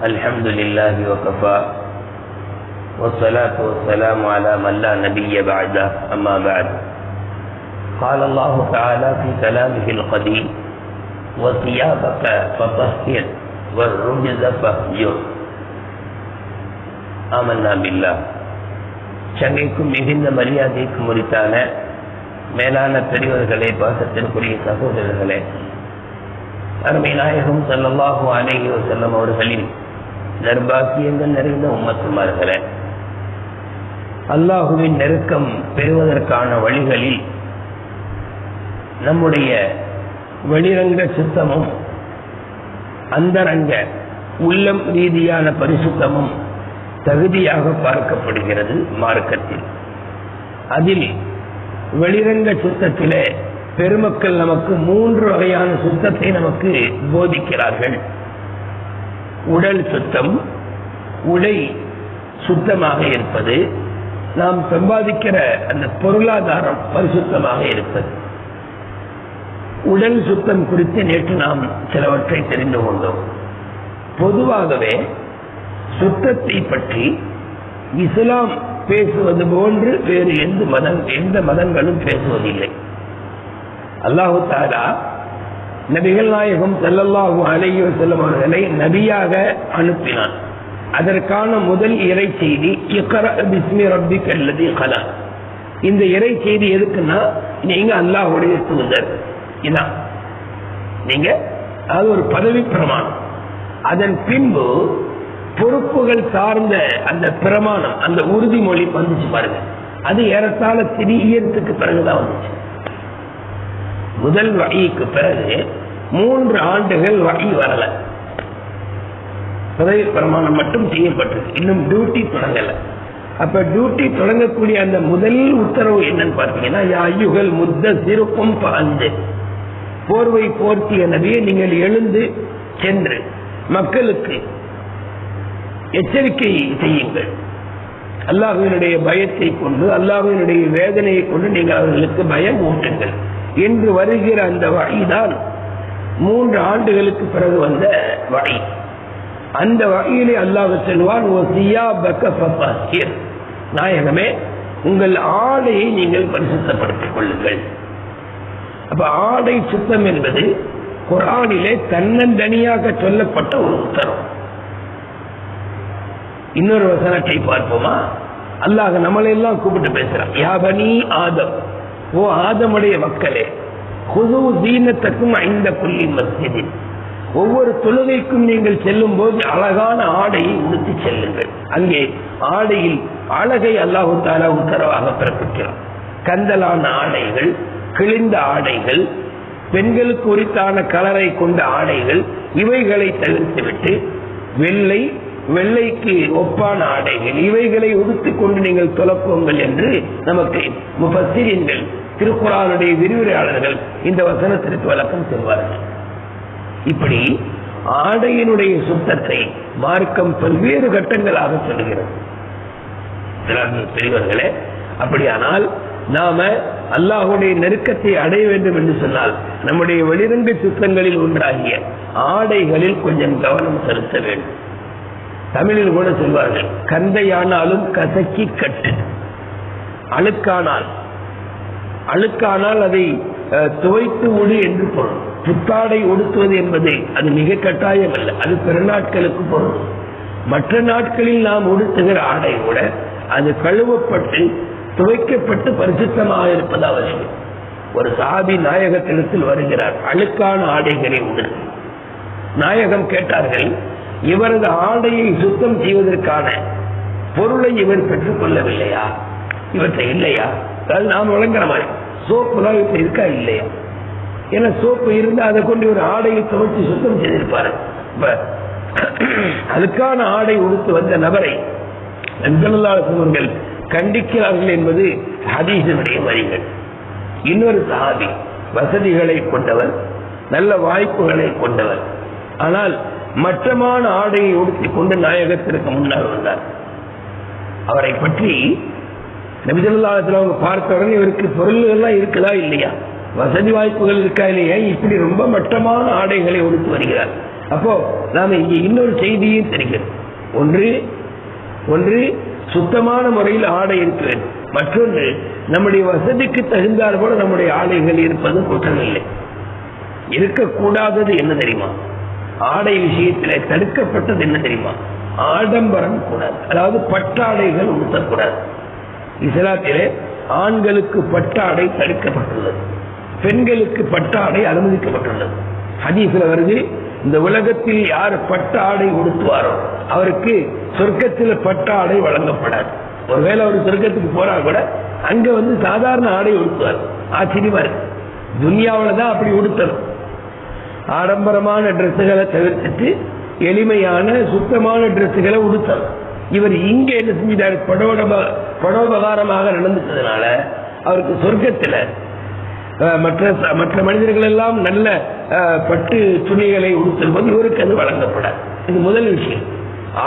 الحمد لله وكفى والصلاة والسلام على من لا نبي بعده أما بعد قال الله تعالى في كلامه القديم وثيابك فطهر والرجز فاهجر آمنا بالله. சங்கைக்கும் மிகுந்த மரியாதைக்கும் உரித்தான மேலான பெரியவர்களே, பாசத்திற்குரிய சகோதரர்களே, அருமை நாயகம் ஸல்லல்லாஹு அலைஹி வஸல்லம் அவர்களின் நற்பாக்கியங்கள் நிறைந்த உம்மத்துமார்களே, அல்லாஹுவின் நெருக்கம் பெறுவதற்கான வழிகளில் நம்முடைய வெளிரங்க சுத்தமும் அந்தரங்க உள்ளம் ரீதியான பரிசுத்தமும் தகுதியாக பார்க்கப்படுகிறது மார்க்கத்தில். அதில் வெளிரங்க சுத்தத்திலே பெருமக்கள் நமக்கு 3 வகையான சுத்தத்தை நமக்கு போதிக்கிறார்கள். உடல் சுத்தம், உடை சுத்தமாக இருப்பது, நாம் சம்பாதிக்கிற அந்த பொருளாதாரம் பரிசுத்தமாக இருப்பது. உடல் சுத்தம் குறித்து நேற்று நாம் சிலவற்றை தெரிந்து கொண்டோம். பொதுவாகவே சுத்தத்தை பற்றி இஸ்லாம் பேசுவது போன்று வேறு எந்த மதங்களும் பேசுவதில்லை. அல்லாஹு தஆலா நபிகள் நாயகம் ஸல்லல்லாஹு அலைஹி வஸல்லம் அவர்களை நபியாக அனுப்பினான். அதற்கான முதல் இறை செய்தி இக்ரா பிஸ்மி ரப்பிக்கல் லதீ கலக். இந்த இறை செய்தி எதுக்குன்னா, நீங்க அல்லாஹ்வுடைய தூதர், இதான் நீங்க, அது ஒரு பதவி பிரமாணம். அதன் பின்பு பொறுப்புகள் சார்ந்த அந்த பிரமாணம், அந்த உறுதிமொழி வந்துச்சு பாருங்க. அது ஏறத்தாழ திடீர்த்துக்கு பிறகுதான் வந்துச்சு. முதல் வகைக்கு பிறகு 3 ஆண்டுகள் வகை வரல, பதவி பிரமாணம் மட்டும் செய்யப்பட்டது, இன்னும் டியூட்டி தொடங்கல. அப்ப டியூட்டி தொடங்கக்கூடிய அந்த முதல் உத்தரவு என்னன்னு பார்த்தீங்கன்னா, யா அய்யுஹல் முத்தஸிர் கும் ஃபஅன்திர். போர்வை போர்த்திய நபியை நீங்கள் எழுந்து சென்று மக்களுக்கு எச்சரிக்கை செய்யுங்கள். அல்லாஹ்வினுடைய பயத்தை கொண்டு, அல்லாஹ்வினுடைய வேதனையை கொண்டு நீங்கள் அவர்களுக்கு பயம் ஊட்டுங்கள் என்று வருகிற அந்த வகைதான் 3 ஆண்டுகளுக்கு பிறகு வந்த வகை. அந்த வகையிலே அல்லாஹ் சொல்வான், நாயகமே, உங்கள் ஆடையை நீங்கள் பரிசுத்தப்படுத்திக் கொள்ளுங்கள். அப்ப ஆடை சுத்தம் என்பது குர்ஆனிலே தன்னந்தனியாக சொல்லப்பட்ட ஒரு உத்தரவு. இன்னொரு வசனத்தை பார்ப்போமா? அல்லாஹ் நம்மளெல்லாம் கூப்பிட்டு பேசுறான். யா பனி ஆதம், ஓ ஆதமுடைய மக்களே, குது தீனத்துக்கும் ஐந்த குல்லி மஸ்ஜிதின், ஒவ்வொரு தொழுகைக்கும் நீங்கள் செல்லும் போது அழகான ஆடையை உடுத்தி செல்லுங்கள். அங்கே ஆடையில் அழகை அல்லாஹு தஆலா உத்தரவாக பிறப்பிக்கிறான். கந்தலான ஆடைகள், கிழிந்த ஆடைகள், பெண்களுக்கு உரித்தான கலரை கொண்ட ஆடைகள், இவைகளை தவிர்த்துவிட்டு வெள்ளைக்கு ஒப்பான ஆடைகள், இவைகளை உடுத்திக் கொண்டு நீங்கள் தொலைப்போங்கள் என்று நமக்கு முஃபஸ்ஸிரீன்கள், திருக்குர்ஆனுடைய விரிவுரையாளர்கள் இந்த வசனத்திற்கு விளக்கம் சொல்வார்கள். இப்படி ஆடையினுடைய சுத்தத்தை மார்க்கம் பல்வேறு கட்டங்களாக சொல்கிறது. பெரியவர்களே, அப்படியானால் நாம அல்லாஹ்வுடைய நெருக்கத்தை அடைய வேண்டும் என்று சொன்னால் நம்முடைய வெளிரங்க சுத்தங்களில் ஒன்றாகிய ஆடைகளில் கொஞ்சம் கவனம் செலுத்த வேண்டும். தமிழில் கூட சொல்வார்கள், கந்தையானாலும் கசக்கி கட்டு. அழுக்கானால் அதை துவைத்து உடு என்று பொருள். புத்தாடை உடுத்துவது என்பது அது மிக கட்டாயம் அல்ல, அது பெருநாட்களுக்கு பொருள். மற்ற நாட்களில் நாம் உடுத்துகிற ஆடை கூட அது கழுவப்பட்டு துவைக்கப்பட்டு பரிசுத்தமாக இருப்பது அவசியம். ஒரு சஹாபி நாயகத்திடத்தில் வருகிறார், அழுக்கான ஆடைகளை உடுத்து. நாயகம் கேட்டார்கள், இவரது ஆடையை சுத்தம் செய்வதற்கான பொருளை இவர் பெற்றுக் கொள்ளவில்லையா? இவற்றை இல்லையா? அதாவது நாம் வழங்குற மாதிரி சோப்புலாம் இவற்றை இருக்கா இல்லையா? ஏன்னா சோப்பு இருந்து அதை கொண்டு ஒரு ஆடையை துவைச்சு சுத்தம் செய்திருப்பாரு. அதுக்கான ஆடை உடுத்து வந்த நபரை நபிகள் கண்டிக்கிறார்கள் என்பது ஹதீஸினுடைய வரிகள். இன்னொரு சஹாபி வசதிகளை கொண்டவர், நல்ல வாய்ப்புகளை கொண்டவர், ஆனால் மற்றமான ஆடையை உடுத்திக் கொண்டு நாயகத்திற்கு முன்னால் வந்தார். அவரை பற்றி நபி ஸல்லல்லாஹு அலைஹி வஸல்லம் பார்த்த உடனே இவருக்கு பொருள்கள் எல்லாம் இருக்குதா இல்லையா, வசதி வாய்ப்புகள் இருக்கா இல்லையா, இப்படி ரொம்ப மட்டமான ஆடைகளை உடுத்து வருகிறார். அப்போ நாம இங்க இன்னொரு செய்தியும் தெரிகிறது. ஒன்று சுத்தமான முறையில் ஆடை இருக்க வேண்டும். மற்றொன்று நம்முடைய வசதிக்கு தகுந்தார் போல நம்முடைய ஆடைகள் இருப்பது குற்றமில்லை. இருக்கக்கூடாதது என்ன தெரியுமா? ஆடை விஷயத்தில் தடுக்கப்பட்டது என்ன தெரியுமா? ஆடம்பரம் கூடாது. அதாவது பட்டாடைகள் உடுத்தக்கூடாது. இஸ்லாத்திலே ஆண்களுக்கு பட்டாடை தடுக்கப்பட்டுள்ளது, பெண்களுக்கு பட்டாடை அனுமதிக்கப்பட்டுள்ளது. ஹதீஸ்ல வருது, இந்த உலகத்தில் யார் பட்டாடை உடுத்துவாரோ அவருக்கு சொர்க்கத்தில் பட்டாடை வழங்கப்படாது. ஒருவேளை அவர் சொர்க்கத்துக்கு போனா கூட அங்க சாதாரண ஆடை உடுத்துவார். ஆச்சரியமா இருக்கு. துன்யாவில தான் அப்படி உடுத்தணும். ஆடம்பரமான டிரெஸ்ஸுகளை தவிர்த்துட்டு எளிமையான சுத்தமான டிரெஸ்ஸுகளை உடுத்தணும். இவர் இங்க என்ன செஞ்சிட்டாரு? படோபகாரமாக நடந்துட்டதுனால அவருக்கு சொர்க்கத்தில் மற்ற மனிதர்கள் எல்லாம் நல்ல பட்டு துணிகளை உடுத்தும் போது இவருக்கு அது வழங்கப்படாது. இது முதல் விஷயம்.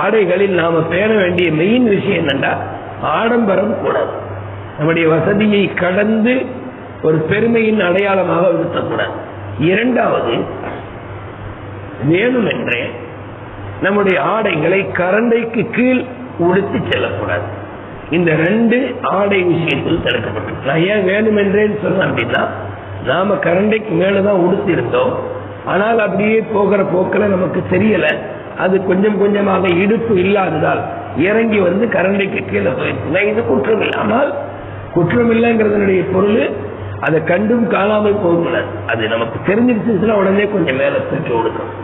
ஆடைகளில் நாம பேண வேண்டிய மெயின் விஷயம் என்னன்னா ஆடம்பரம் கூடாது. நம்முடைய வசதியை கடந்து ஒரு பெருமையின் அடையாளமாக உடுத்தக்கூடாது. இரண்டாவது, வேணுமென்றே நம்முடைய ஆடைகளை கரண்டைக்கு கீழ் உடுத்தி செல்லக்கூடாது. இந்த ரெண்டு ஆடை விஷயத்தில் தடுக்கப்பட்டு. நான் ஏன் வேணுமென்றேன்னு சொன்னேன் அப்படின்னா, நாம கரண்டைக்கு மேலதான் உடுத்தி இருந்தோம். ஆனால் அப்படியே போகிற போக்கில் நமக்கு தெரியல, அது கொஞ்சம் கொஞ்சமாக இடுப்பு இல்லாததால் இறங்கி கரண்டைக்கு கீழே போயிருக்கு. இது குற்றம் இல்லை. ஆனால் குற்றம் இல்லைங்கிறதனுடைய பொருள் அதை கண்டும் காணாமல் போகக்கூடாது. அது நமக்கு தெரிஞ்சிருச்சுன்னா உடனே கொஞ்சம் மேல தூக்கி கொடுக்கணும்.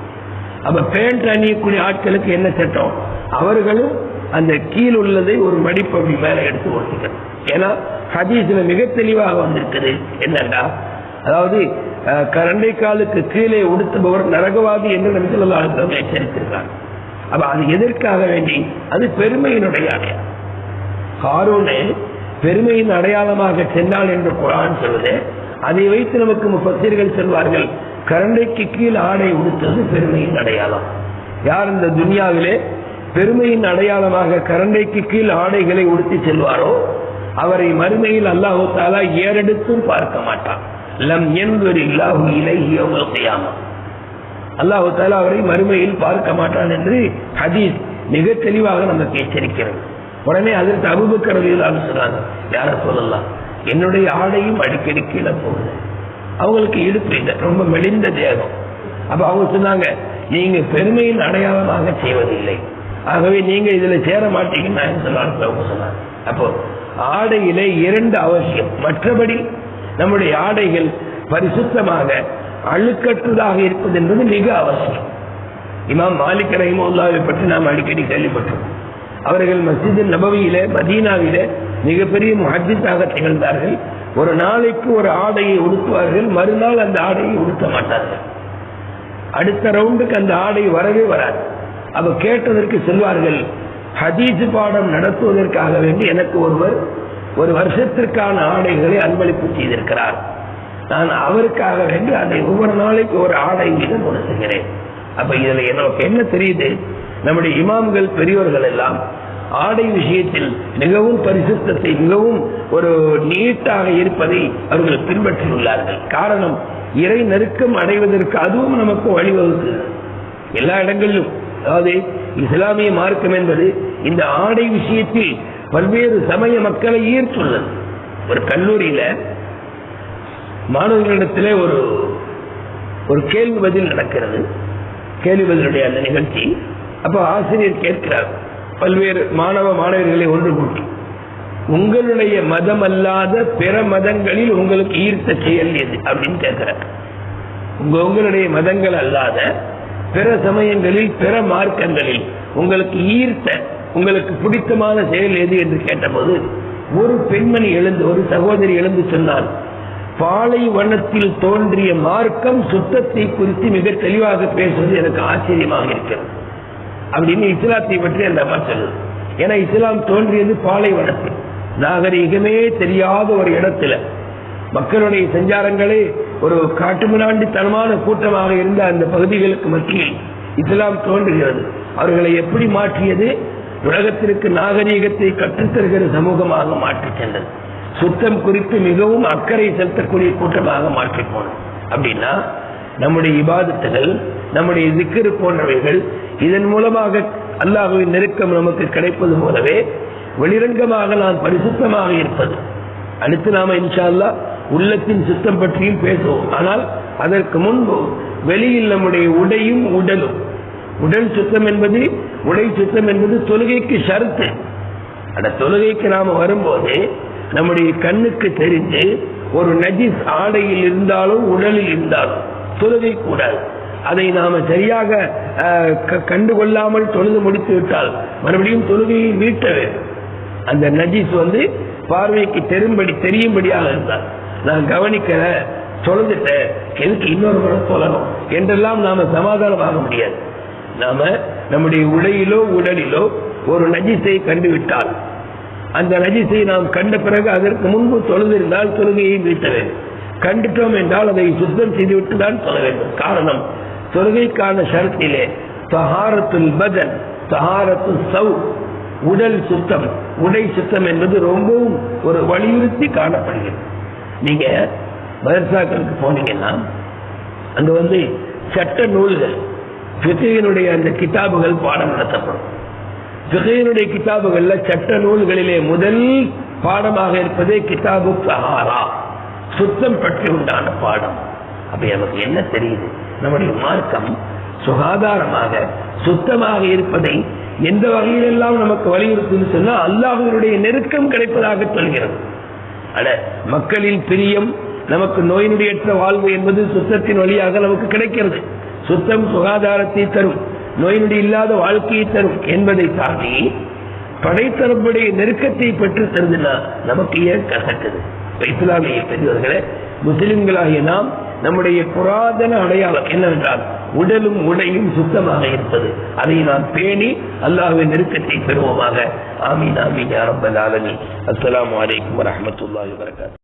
அப்ப பேண்ட் அணியக்கூடிய ஆட்களுக்கு என்ன சட்டம்? அவர்களும் அந்த கீழ் உள்ளதை ஒரு மடிப்பகுதி மேல எடுத்து ஓட்டிக்கணும். ஏன்னா ஹதீஸ்ல மிக தெளிவாக வந்திருக்குது என்னன்னா, அதாவது கரண்டை காலுக்கு கீழே உடுத்துபவர் நரகவாதி என்று நபி ஸல்லல்லாஹு அலைஹி வஸல்லம் எச்சரித்திருக்கிறார். அப்ப அது எதற்காக வேண்டி? அது பெருமையினுடைய அடையாளம். ஹாரூனை பெருமையின் அடையாளமாக சென்றால் என்று குர்ஆன் சொல்வது, அதை வைத்து நமக்கு முஃபஸ்ஸிர்கள் சொல்வார்கள், கரண்டைக்கு கீழ் ஆடை உடுத்தது பெருமையின் அடையாளம். யார் இந்த துன்யாவிலே பெருமையின் அடையாளமாக கரண்டைக்கு கீழ் ஆடைகளை உடுத்தி செல்வாரோ அவரை மறுமையில் அல்லாஹு தஆலா ஏறெடுத்தும் பார்க்க மாட்டான். லம் யன்துரில்லாஹு இலைஹி யௌமல் கியாமah. அல்லாஹு தஆலா அவரை மறுமையில் பார்க்க மாட்டான் என்று ஹதீஸ் மிக தெளிவாக நமக்கு எச்சரிக்கிறது. உடனே அதற்கு அபூபக்கர் ரலியல்லாஹு அன்ஹு சொன்னாங்க, யா ரசூலல்லாஹ், என்னுடைய ஆடையும் அடிக்கடி கீழே போகுது. அவங்களுக்கு இடுப்பு இல்லை, ரொம்ப மெலிந்த தேகம். அப்ப அவங்க சொன்னாங்க, நீங்க பெருமையின் அடையாளமாக செய்வதில்லை, ஆகவே நீங்க இதுல சேர மாட்டீங்கன்னு சொன்னாங்க. அப்போ ஆடையிலே இரண்டு அவசியம். மற்றபடி நம்முடைய ஆடைகள் பரிசுத்தமாக அழுக்கற்றதாக இருப்பது என்பது மிக அவசியம். இமாம் மாலிக் ரஹிமஹுல்லாஹை பற்றி நாம் அடிக்கடி கேள்விப்பட்டோம். அவர்கள் மஸ்ஜித் நபவியில மதீனாவில மிகப்பெரிய முஹத்திஸாக திகழ்ந்தார்கள். ஒரு நாளைக்கு ஒரு ஆடையை உடுத்துவார்கள், மறுநாள் அந்த ஆடையை உடுத்த மாட்டார்கள். அடுத்த ரவுண்டுக்கு அந்த ஆடை வரவே வராது. அப்ப கேட்டதற்கு சொல்வார்கள், ஹதீஸ் பாடம் நடத்துவதற்காக வேண்டி எனக்கு ஒருவர் ஒரு வருஷத்திற்கான ஆடைகளை அன்பளிப்பு செய்திருக்கிறார். நான் அவருக்காக வேண்டி அதை ஒவ்வொரு நாளைக்கு ஒரு ஆடை மீது கொடுத்துகிறேன். அப்ப இதுல எனக்கு என்ன தெரியுது? நம்முடைய இமாம்கள் பெரியோர்கள் எல்லாம் ஆடை விஷயத்தில் மிகவும் பரிசுத்தத்தை, மிகவும் ஒரு நீட்டாக இருப்பதை அவர்கள் பின்பற்றியுள்ளார்கள். காரணம், இறை நெருக்கம் அடைவதற்கு அதுவும் நமக்கு வழிவகுக்கு. எல்லா இடங்களிலும், அதாவது இஸ்லாமிய மார்க்கம் என்பது இந்த ஆடை விஷயத்தில் பல்வேறு சமய மக்களை ஈர்த்துள்ளது. ஒரு கல்லூரியில மாணவர்களிடத்திலே ஒரு கேள்வி பதில் நடக்கிறது. கேள்வி பதிலுடைய அந்த நிகழ்ச்சி. அப்ப ஆசிரியர் கேட்கிறார், பல்வேறு மாணவர்களை ஒன்று கூட்டி, உங்களுடைய மதம் அல்லாத பிற மதங்களில் உங்களுக்கு ஈர்த்த செயல் எது அப்படின்னு கேட்கிறார். உங்களுடைய மதங்கள் அல்லாத பிற சமயங்களில் பிற மார்க்கங்களில் உங்களுக்கு ஈர்த்த, உங்களுக்கு பிடித்தமான செயல் எது என்று கேட்டபோது ஒரு பெண்மணி எழுந்து, ஒரு சகோதரி எழுந்து சொன்னார், பாலைவனத்தில் தோன்றிய மார்க்கம் சுத்தத்தை குறித்து மிக தெளிவாக பேசுவது எனக்கு ஆச்சரியமாக இருக்கிறது அப்படின்னு இஸ்லாத்தை பற்றி அந்த அம்மா சொல்லுது. ஏன்னா இஸ்லாம் தோன்றியது பாலைவனத்தில், நாகரீகமே தெரியாத ஒரு இடத்துல, மக்களுடைய சஞ்சாரங்களே ஒரு காட்டுமிராண்டித்தனமான கூட்டமாக இருந்த அந்த பகுதிகளுக்கு மத்தியில் இஸ்லாம் தோன்றுகிறது. அவர்களை எப்படி மாற்றியது? உலகத்திற்கு நாகரீகத்தை கற்றுத்தருகிற சமூகமாக மாற்றி சென்றது. சுத்தம் குறித்து மிகவும் அக்கறை செலுத்தக்கூடிய கூட்டமாக மாற்றி போனது. அப்படின்னா நம்முடைய இபாதத்துகள் நம்முடைய திக்ர் போன்றவைகள், இதன் மூலமாக அல்லாஹ்வின் நெருக்கம் நமக்கு கிடைப்பது போலவே வெளிரங்கமாக நாம் பரிசுத்தமாக இருப்பது. அடுத்து நாம இன்ஷா அல்லாஹ் உள்ளத்தின் சுத்தம் பற்றியும் பேசுவோம். ஆனால் அதற்கு முன்பு வெளியில் நம்முடைய உடையும் உடலும், உடல் சுத்தம் என்பது, உடை சுத்தம் என்பது தொழுகைக்கு ஷர்த்து. அந்த தொழுகைக்கு நாம வரும்போது நம்முடைய கண்ணுக்கு தெரிந்து ஒரு நஜிஸ் ஆடையில் இருந்தாலும் உடலில் இருந்தாலும் தொழுகை கூடாது. அதை நாம சரியாக கண்டுகொள்ளாமல் தொழுது முடித்து விட்டால் மறுபடியும் தொழுகையை மீட்ட வேண்டும். அந்த நஜிஸ் பார்வைக்கு தெரியும்படியாக இருந்தால், நான் கவனிக்கல தொழுதுட்டேன் எதுக்கு இன்னொரு முறை சொல்லணும் என்றெல்லாம் நாம சமாதானமாக முடியாது. நாம நம்முடைய உடையிலோ உடலிலோ ஒரு நஜிஸை கண்டுவிட்டால், அந்த நஜிஸை நாம் கண்ட பிறகு அதற்கு முன்பு தொழுதிருந்தால் தொழுகையை மீட்ட வேண்டும். கண்டுட்டோம் என்றால் அதை சுத்தம் செய்துவிட்டு தான் சொல்ல வேண்டும். காரணம், தொழுகைக்கான ஷரத்திலே தஹாரத்துல் பதன், தஹாரத்துல் சௌ, உடல் சுத்தம், உடை சுத்தம் என்பது ரொம்பவும் ஒரு வலியுறுத்தி காணப்படுகிறது. நீங்க மதரசாக்களுக்கு போனீங்கன்னா அங்க சட்ட நூல்கள், ஃபிக்ஹினுடைய அந்த கிதாபுகள் பாடம் நடத்தப்படும். ஃபிக்ஹினுடைய கிதாபுகள்ல சட்ட நூல்களிலே முதல் பாடமாக இருப்பதே கிதாபு தஹாரா, சுத்தம் பற்றி உண்டான பாடம். அப்ப நமக்கு என்ன தெரியுது? நம்முடைய மார்க்கம் சுகாதாரமாக சுத்தமாக இருப்பதை எந்த வகையிலெல்லாம் நமக்கு வலியுறுத்துன்னு சொன்னா அல்லாஹ்வினுடைய நெருக்கம் கிடைப்பதாக சொல்கிறது. மக்களின் பிரியம், நமக்கு நோய் நொடியற்ற வாழ்வு என்பது சுத்தத்தின் வழியாக நமக்கு கிடைக்கிறது. சுத்தம் சுகாதாரத்தை தரும், நோய் நொடி இல்லாத வாழ்க்கையை தரும் என்பதை தாண்டி படைத்தரப்புடைய நெருக்கத்தை பெற்று தருதுன்னா நமக்கு ஏன் கசக்குது? இஸ்லாமிய பெரியவர்களே, முஸ்லிம்களாகிய நாம் நம்முடைய புராதன அடையாளம் என்னவென்றால் உடலும் உடையும் சுத்தமாக இருப்பது. அதை நாம் பேணி அல்லாஹ்வின் நெருக்கத்தை பெறுவோமாக. ஆமீன் ஆமீன் யா ரப்பல் ஆலமீன். அஸ்ஸலாமு அலைக்கும் வரஹ்மத்துல்லாஹி வபரகாத்துஹு.